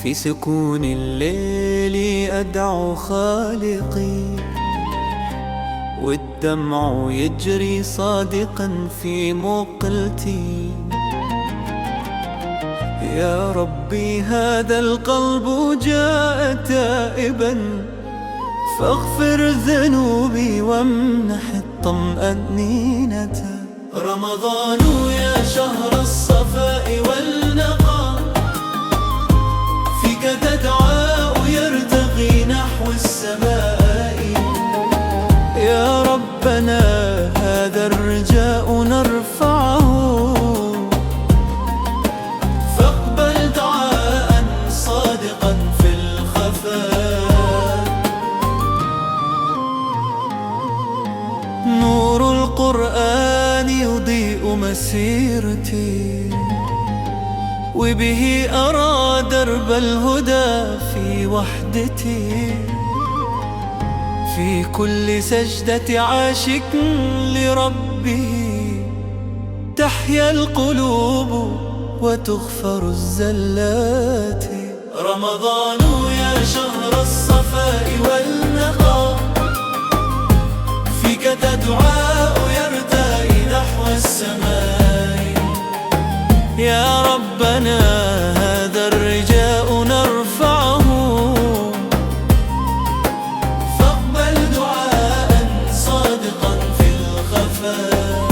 في سكون الليل أدعو خالقي، والدمع يجري صادقا في مقلتي. يا ربي هذا القلب جاء تائبا، فاغفر ذنوبي وامنح الطمأنينة. رمضان يا شهر الصفاء والنقاء، فيك تدعاء يرتقي نحو السماء. يا ربنا هذا الرجاء نرفعه، فاقبل دعاء صادقا في الخفاء. نور القرآن يضيء مسيرتي، وبه أرى درب الهدى في وحدتي. في كل سجدة عاشق لربه تحيا القلوب وتغفر الزلات. رمضان يا شهر الصفاء والنقاء، فيك تدعاء يرتقي نحو السماء. يا ربنا هذا الرجاء نرفعه، فاقبل دعاء صادقا في الخفاء.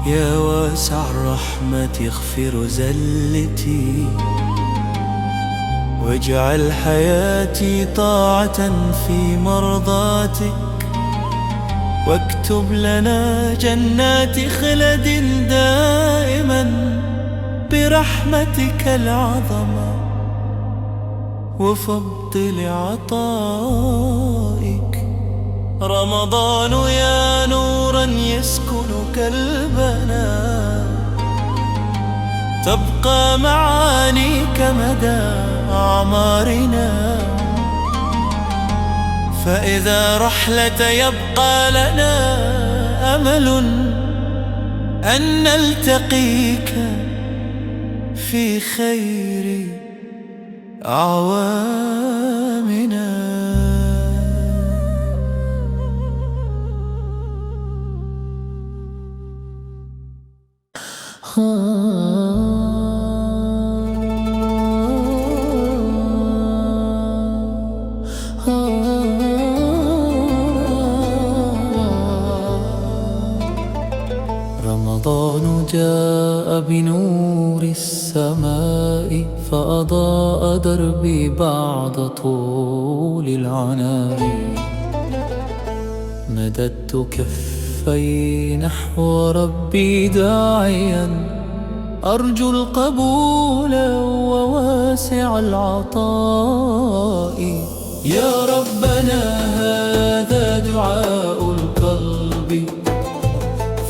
يا واسع الرحمة اغفر زلتي، واجعل حياتي طاعة في مرضاتك. واكتب لنا جنات خلد دائما برحمتك العظمى وفضل عطائك. رمضان يا نورا يسكن قلبنا، تبقى معانيك مدى أعمارنا. فإذا رحلت يبقى لنا أمل أن نلتقيك في خير أعوامنا. رمضان جاء بنور السماء، فأضاء دربي بعد طول العناء. مددت كفي نحو ربي داعيا، أرجو القبول وواسع العطاء. يا ربنا هذا دعاء القلب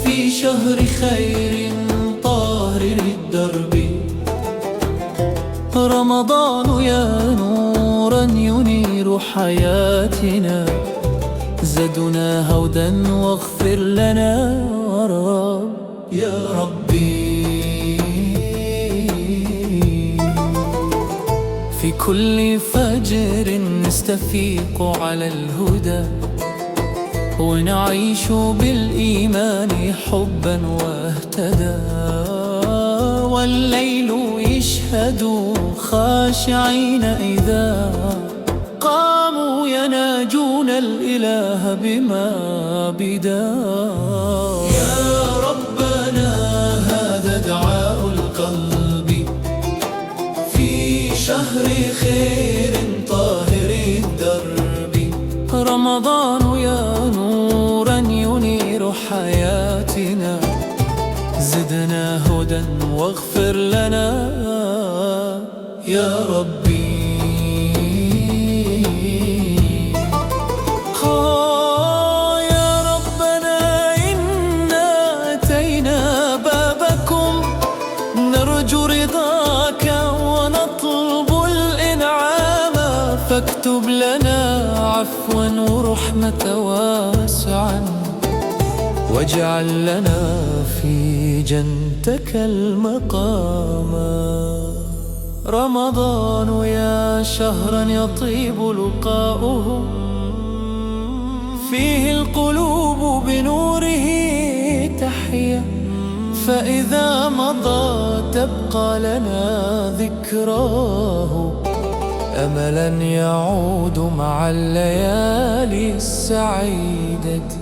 في شهر خير طاهر للدرب. رمضان يا نورا ينير حياتنا، زدنا هدى واغفر لنا رب. يا ربي في كل فجر نستفيق على الهدى، ونعيش بالإيمان حبا واهتدى. والليل يشهد خاشعين إذا قاموا يناجون الإله بما بدا. يا ربنا هذا دعاء القلب في شهر خير طاهر الدرب. رمضان يا نورا ينير حياتنا، زدنا هدى واغفر لنا يا ربي. يا ربنا إنا أتينا بابكم، نرجو رضاك ونطلب الإنعام. فاكتب لنا عفوا ورحمة واسعا، واجعل لنا في جنتك المقاما. رمضان يا شهرا يطيب لقاؤه، فيه القلوب بنوره تحيا، فإذا مضى تبقى لنا ذكراه، أملا يعود مع الليالي السعيدة.